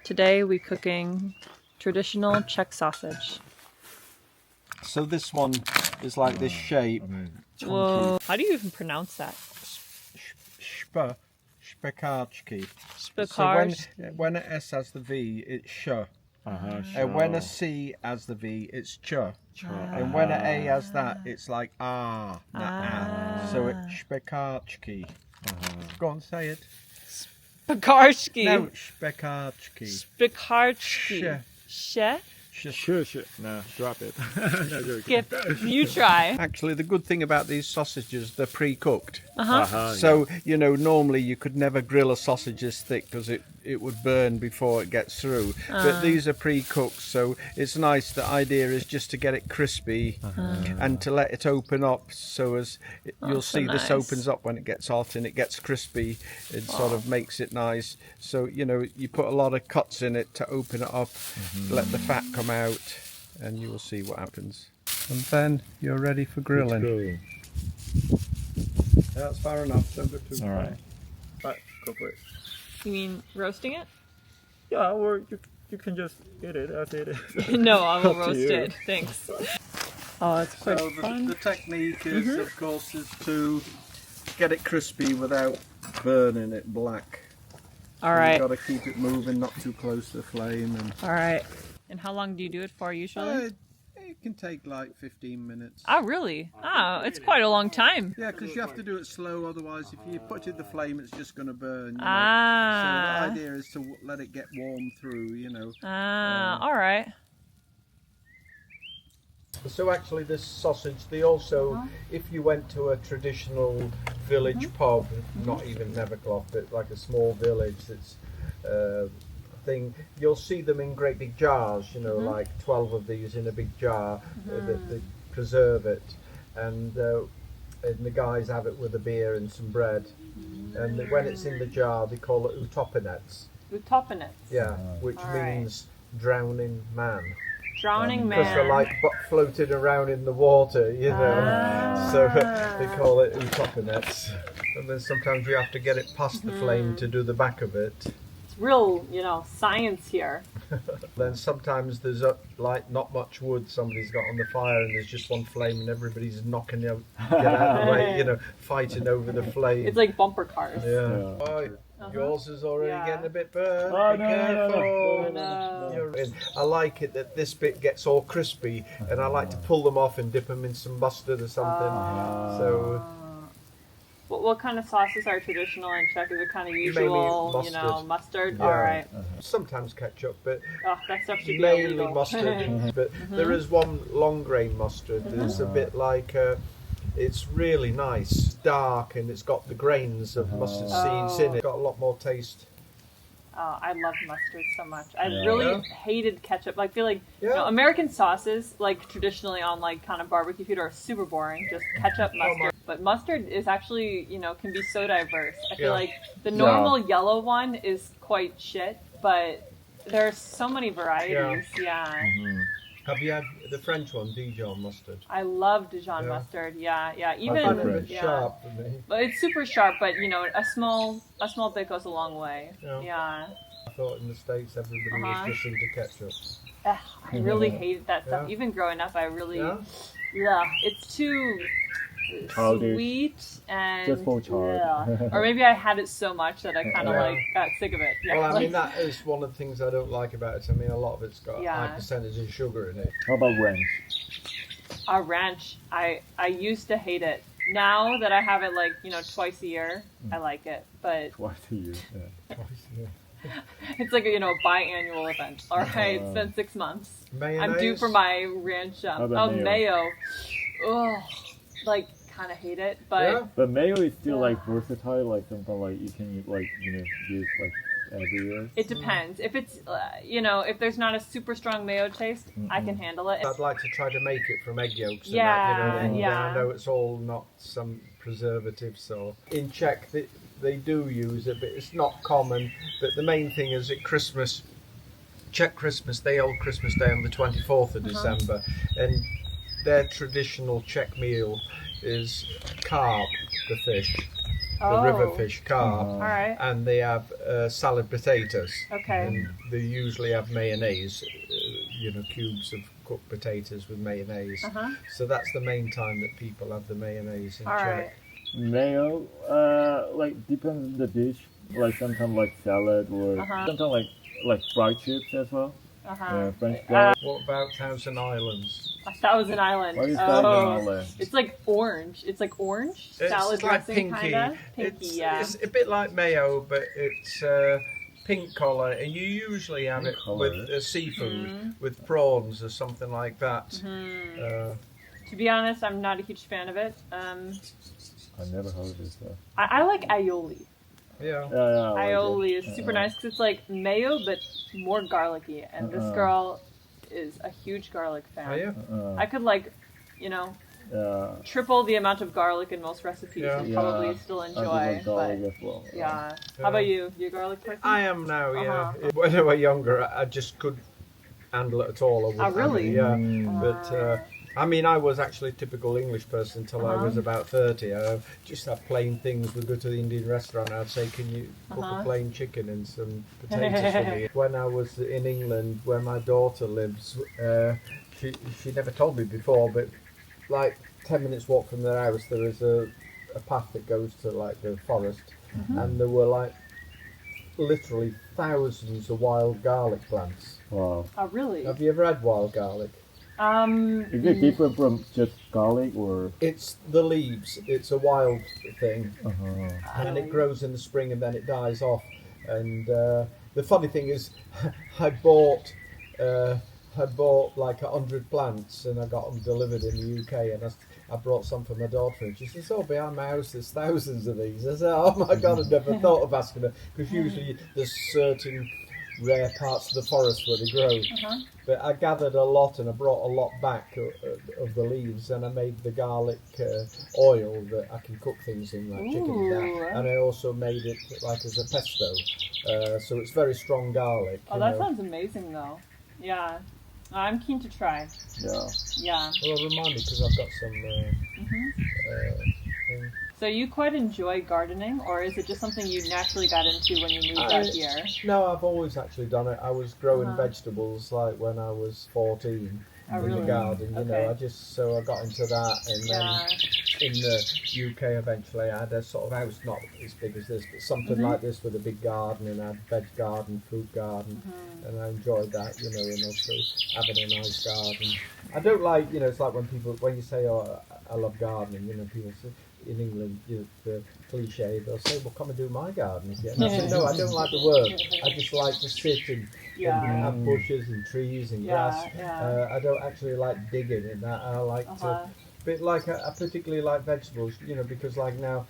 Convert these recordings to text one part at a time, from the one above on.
Today we're cooking traditional Czech sausage. So this one is like this shape. Whoa. How do you even pronounce that? Špekáčky. Špekáčky. So when a S has the V, it's sh. And when a C has the V, it's ch. And when an A has that, it's like not So it's špekáčky. Go on, say it. Špekáčky. No, špekáčky. Špekáčky. She? Sure. No, drop it. No, Skip. You try. Actually, the good thing about these sausages, they're pre-cooked. Uh-huh. So, you know, normally you could never grill a sausage this thick because it would burn before it gets through. But these are pre-cooked, so it's nice. The idea is just to get it crispy and to let it open up so as you'll see so this nice. opens up when it gets hot and it gets crispy. It sort of makes it nice. So, you know, you put a lot of cuts in it to open it up, let the fat come out, and you will see what happens. And then you're ready for grilling. Cool. That's far enough. Don't go too All far. right. Right, go for it. You mean roasting it? Yeah, or you can just eat it as it is. No, I will Up to roast you. it. Thanks. Oh, it's quite So fun. the technique is, of course, is to get it crispy without burning it black. All right. You've got to keep it moving, not too close to the flame. And All right. And how long do you do it for usually? it can take like 15 minutes. Oh, really? Oh, it's quite a long time. Yeah, because you have to do it slow, otherwise if you put it in the flame, it's just going to burn. You know? Ah. So the idea is to let it get warm through, you know. All right. So actually this sausage, they also, if you went to a traditional village pub, not even Nevercloth, but like a small village that's thing, you'll see them in great big jars, you know, like 12 of these in a big jar, that they preserve it. And the guys have it with a beer and some bread. And when it's in the jar, they call it utopinets. Utopinets. Yeah, which Alright. means drowning man. Drowning Because man. they're like floating around in the water, you know. So they call it utopinets. And then sometimes you have to get it past the flame to do the back of it. It's real, science here. Then sometimes there's like not much wood somebody's got on the fire and there's just one flame and everybody's knocking out, get out of the way, you know, fighting over the flame. It's like bumper cars. Yeah. Yeah. Oh, yours is already Yeah. getting a bit burnt. Oh, Be no, no, careful. no. You're in. I like it that this bit gets all crispy, and I like to pull them off and dip them in some mustard or something. So What kind of sauces are traditional in Czech? Is it kind of Mainly usual, mustard. mustard? Yeah. All right. sometimes ketchup, but Oh, that stuff should be mainly illegal. mustard. But there is one long grain mustard. It's a bit like. It's really nice, dark, and it's got the grains of mustard seeds in it. Got a lot more taste. Oh, I love mustard so much. I Yeah. really Yeah. hated ketchup. I feel like Yeah. American sauces, like traditionally on like kind of barbecue food, are super boring. Just ketchup, mustard. But mustard is actually, can be so diverse. I feel Yeah. like the normal yellow one is quite shit, but there's so many varieties. Yeah. Have you had the French one, Dijon mustard? I love Dijon Yeah. mustard. Yeah. I Even find it a bit yeah. sharp for me. But it's super sharp, but a small bit goes a long way. Yeah. Yeah. I thought in the States everybody was just into ketchup. Ugh, I really hated that stuff. Yeah. Even growing up, I really Yeah? it's too Childish. sweet and Just for child. yeah. Or maybe I had it so much that I kind of Yeah. got sick of it. Yeah. Well, I mean, that is one of the things I don't like about it. I mean, a lot of it's got a Yeah. high percentage of sugar in it. How about ranch? Ranch, I used to hate it. Now that I have it twice a year, I like it. But Twice a year. Yeah. it's like a biannual event. All right, it's been 6 months. Mayonnaise? I'm due for my ranch. about mayo? Mayo. Ugh, kind of hate it, but. Yeah? But mayo is still like versatile, like something like you can use like everywhere. It depends. If it's, if there's not a super strong mayo taste, I can handle it. I'd like to try to make it from egg yolks. And Yeah, that, and yeah. then I know it's all not some preservatives. So in Czech, they do use it, but it's not common. But the main thing is at Christmas, Czech Christmas, they hold Christmas Day on the 24th of December, and their traditional Czech meal is carp, the fish. the river fish, carp, All right. and they have salad potatoes. Okay. And they usually have mayonnaise, cubes of cooked potatoes with mayonnaise. So that's the main time that people have the mayonnaise in All Czech. right. Mayo, like depends on the dish. Like sometimes like salad or sometimes like fried chips as well. French fries. What about Thousand Islands? A Thousand Island. What is Thousand Island? It's like orange. It's like orange salad It's like dressing, pinky. kind of. Pinky, yeah. It's a bit like mayo, but it's pink colour, and you usually have Pink it colour. with seafood, with prawns or something like that. To be honest, I'm not a huge fan of it. I've never heard of this stuff. I like aioli. Yeah. Yeah, Aioli is super nice because it's like mayo, but more garlicky. And this girl is a huge garlic fan. Oh, yeah. I could triple the amount of garlic in most recipes and probably still enjoy. I garlic But as well. yeah. How about you? You a garlic person? I am now, yeah. When I was younger, I just couldn't handle it at all. I wouldn't really? handle it, yeah. But I mean, I was actually a typical English person until I was about 30. I just had plain things. We'd go to the Indian restaurant and I'd say, can you cook a plain chicken and some potatoes for me? When I was in England, where my daughter lives, she never told me before, but like 10 minutes walk from their house, there is a path that goes to like the forest. And there were like literally thousands of wild garlic plants. Wow. Oh, really? Have you ever had wild garlic? Is it different from just garlic or? It's the leaves. It's a wild thing, and it grows in the spring and then it dies off. And the funny thing is, I bought like 100 plants, and I got them delivered in the UK, and I brought some for my daughter, and she says, "Oh, behind my house there's thousands of these." I said, "Oh my God, I never thought of asking her," because usually there's certain rare parts of the forest where they grow. But I gathered a lot, and I brought a lot back of the leaves, and I made the garlic oil that I can cook things in, like chicken and that. And I also made it like as a pesto, so it's very strong garlic. Oh, that sounds amazing, though. Yeah, I'm keen to try. Yeah. Well, remind me, because I've got some thing. So you quite enjoy gardening, or is it just something you naturally got into when you moved out here? No, I've always actually done it. I was growing vegetables like when I was 14 in the garden. You know, I got into that, and then in the UK eventually I had a sort of house not as big as this, but something like this with a big garden, and I had veg garden, fruit garden, and I enjoyed that. You know, and also having a nice garden. I don't like, it's like when you say, "Oh, I love gardening," people say. In England, the cliche, they'll say, "Well, come and do my garden if you." And I say, "No, I don't like the work. I just like to sit and have bushes and trees and grass. I don't actually like digging in that. I like to." But like I particularly like vegetables, because like now,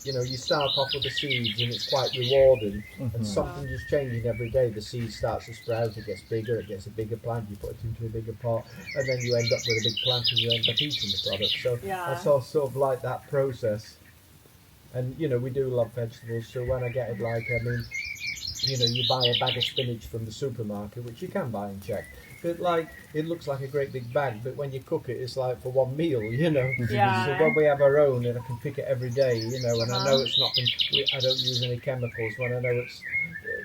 you start off with the seeds and it's quite rewarding, and something just changing every day. The seed starts to sprout, it gets bigger, it gets a bigger plant, you put it into a bigger pot, and then you end up with a big plant and you end up eating the product. So I sort of like that process. And we do love vegetables, so when I get it, you buy a bag of spinach from the supermarket, which you can buy in Czech. But it looks like a great big bag, but when you cook it, it's like for one meal, So when we have our own, and I can pick it every day, and I know it's not been, I don't use any chemicals. When I know it's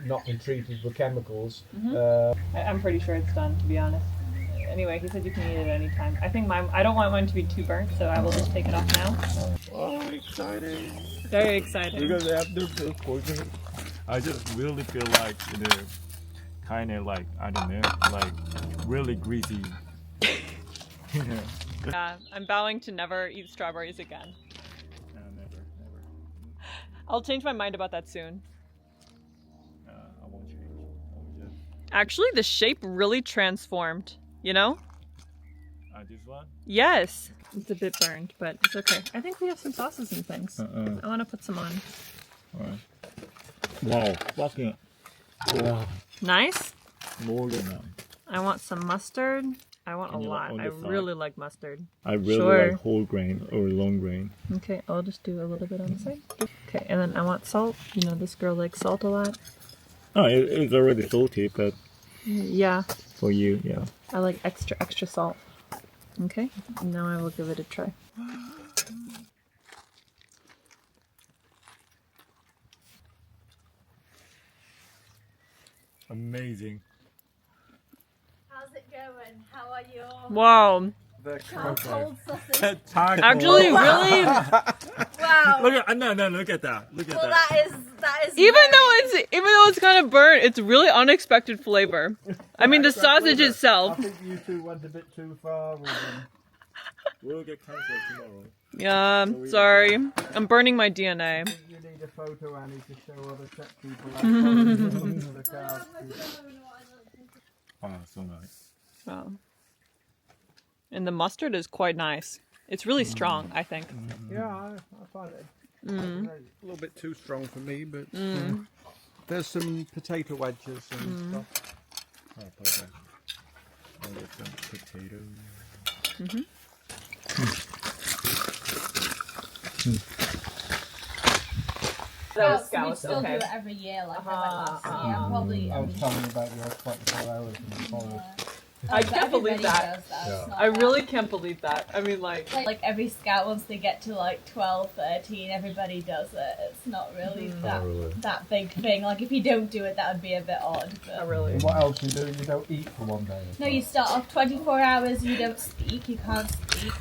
not been treated with chemicals. I'm pretty sure it's done, to be honest. Anyway, he said you can eat it any time. I think I don't want mine to be too burnt, so I will just take it off now. Oh, exciting! Very exciting. Because after the cooking, I just really feel like kind of like, I don't know, like really greasy. Yeah, I'm vowing to never eat strawberries again. No, never. I'll change my mind about that soon. I won't change. I will just... Actually, the shape really transformed, This one? Yes. It's a bit burned, but it's okay. I think we have some sauces and things. I want to put some on. Alright. Wow, fucking... Wow. Nice? More than that. I want some mustard. I want a lot. I really like mustard. I really like whole grain or long grain. Okay, I'll just do a little bit on the side. Okay, and then I want salt. This girl likes salt a lot. Oh, it's already salty, but... Yeah. For you, yeah. I like extra salt. Okay, now I will give it a try. Amazing. How's it going? How are you all? Wow. Cold sausage. Actually, really. Wow. Look at look at that. Look at Well, that. that is. Even though it's kind of burnt, it's really unexpected flavor. I mean, the sausage I itself. think you two went a bit too far with them. We'll get cancelled tomorrow. Yeah, sorry. I'm burning my DNA. I think you need a photo, Annie, to show other Czech people how the cars. Oh, so nice. Wow. And the mustard is quite nice. It's really strong, I think. Yeah, I find it a little bit too strong for me, but there's some potato wedges and stuff. Oh, perfect. I'll get some potatoes. We still do it every year, like I went last year. Probably. I was telling you about your 24 hours in the forest. I can't believe that. I really can't believe that. I mean, like every scout, once they get to like 12, 13, everybody does it. It's not really that big thing. Like if you don't do it, that would be a bit odd. But not really. And what else you do? You don't eat for one day. No, you start off 24 hours. You don't speak. You can't speak.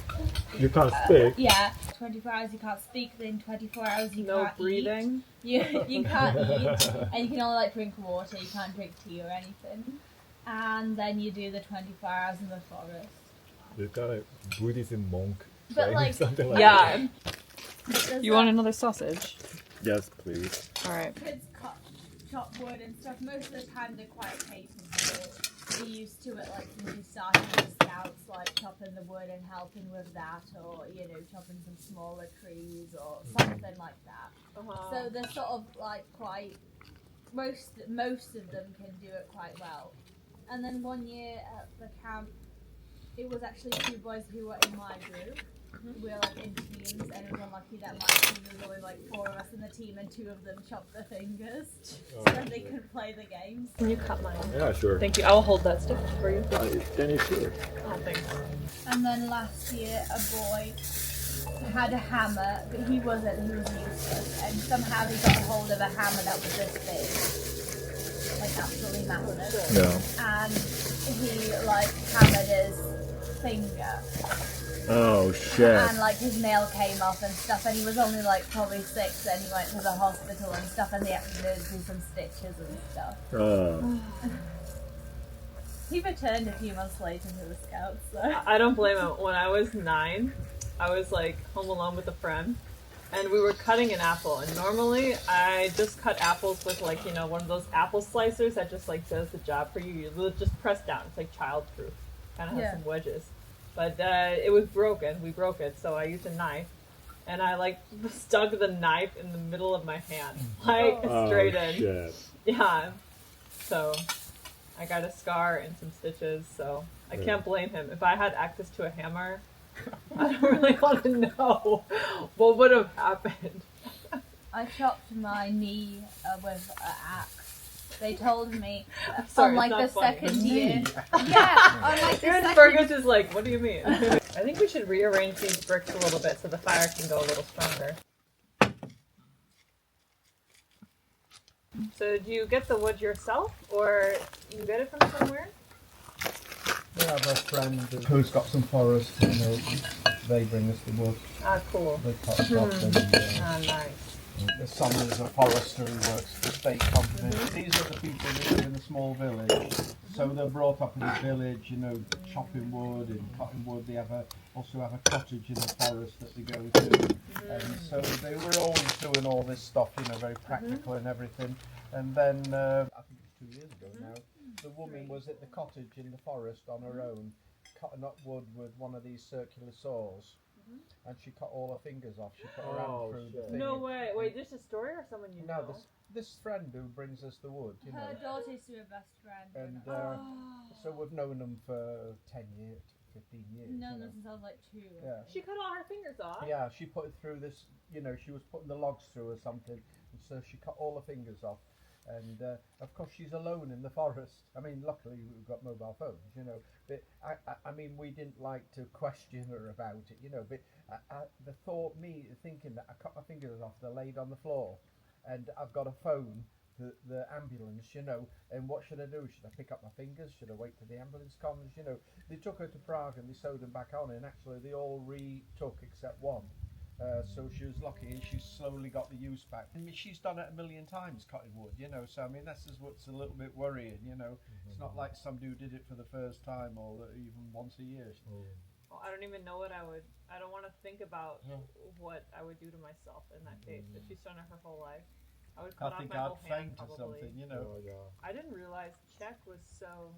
You can't speak? Yeah, 24 hours you can't speak. Then 24 hours you No can't breathing. eat. You can't eat, and you can only like drink water. You can't drink tea or anything. And then you do the 24 hours in the forest. You got a Buddhism monk. But saying like, something like Yeah. there's You want another sausage? that. Yes, please. All right. kids chop wood and stuff. Most of the time they're quite capable. They're used to it, like when you started with the scouts, like chopping the wood and helping with that, or chopping some smaller trees or something like that. So they're sort of like quite. Most of them can do it quite well. And then one year at the camp, it was actually 2 boys who were in my group. We were like in teams, and it was unlucky that my team was only like 4 of us in the team, and 2 of them chopped their fingers, so that they couldn't play the games. Can you cut mine? Yeah, sure. Thank you. I will hold that stick for you. Then you sure. Oh, thanks. And then last year, a boy had a hammer, but he was useless, and somehow he got a hold of a hammer that was this big, like absolutely massive. Yeah. And he like hammered his finger, Oh, shit. and like his nail came off and stuff, and he was only like probably 6, and he went to the hospital and stuff, and they had to do some stitches and stuff. Oh. He returned a few months later to the scouts, so. I don't blame him. When I was 9, I was like home alone with a friend, and we were cutting an apple. And normally, I just cut apples with like one of those apple slicers that just like does the job for you. You just press down. It's like child-proof. Kind of has some wedges, but it was broken. We broke it, so I used a knife, and I like stuck the knife in the middle of my hand, like straight in. Shit. Yeah. So I got a scar and some stitches. So I can't blame him. If I had access to a hammer, I don't really want to know what would have happened. I chopped my knee with an axe. They told me Sorry, on like the it's not funny. second year. Yeah, on like the Even second. Fergus is like, what do you mean? I think we should rearrange these bricks a little bit so the fire can go a little stronger. So do you get the wood yourself, or you get it from somewhere? We have a friend who's got some forest, they bring us the wood. Ah, cool. They cut it off and Ah, nice. the son is a forester who works for the state company. These are the people who live in a small village. So they're brought up in a village, chopping wood and cutting wood. They also have a cottage in the forest that they go to. And so they were always doing all this stuff, very practical and everything. And then, I think it's 2 years ago now, the woman was at the cottage in the forest on her own, cutting up wood with one of these circular saws. And she cut all her fingers off. She put her hand through the thing. No way. Wait, this is a story or someone you know? No, this friend who brings us the wood, Her daughter's her best friend. And so we've known them for 10 years, 15 years. No, this is like 2. Yeah. She cut all her fingers off? Yeah, she put it through this, she was putting the logs through or something, and so she cut all her fingers off. And of course she's alone in the forest. I mean, luckily we've got mobile phones, but I mean, we didn't like to question her about it, but thinking that I cut my fingers off, they're laid on the floor, and I've got a phone the ambulance, you know, and what should I do? Should I pick up my fingers? Should I wait till the ambulance comes? You know, they took her to Prague and they sewed them back on, and actually they all retook except one. So she was lucky, and she slowly got the use back. I mean, she's done it a million times, cutting wood, you know. So I mean, this is what's a little bit worrying, you know. It's not like somebody who did it for the first time or even once a year. Well, I don't even know what I don't want to think about what I would do to myself in that case. If she's done it her whole life, I would cut I off think my whole I'd hand faint or probably. something, you know. I didn't realize Czech was so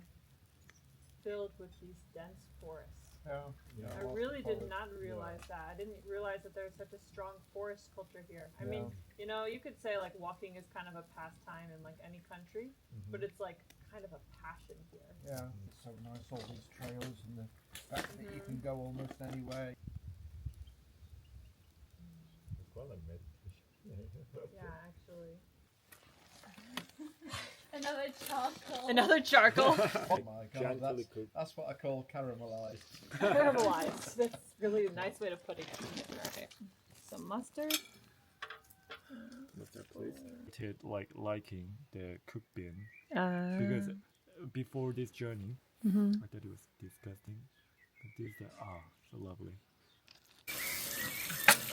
filled with these dense forests. I really did not realize that. I didn't realize that there was such a strong forest culture here. I mean, you know, you could say like walking is kind of a pastime in like any country, but it's like kind of a passion here. Yeah, it's so nice, all these trails and the fact that you can go almost anywhere. Yeah, actually. Another charcoal. Another charcoal. Oh my god, Gently cooked. that's what I call caramelized. Caramelized. That's really a nice way to put it. Okay. Some mustard. Like liking the cooked bean because before this journey, I thought it was disgusting. But this, so lovely.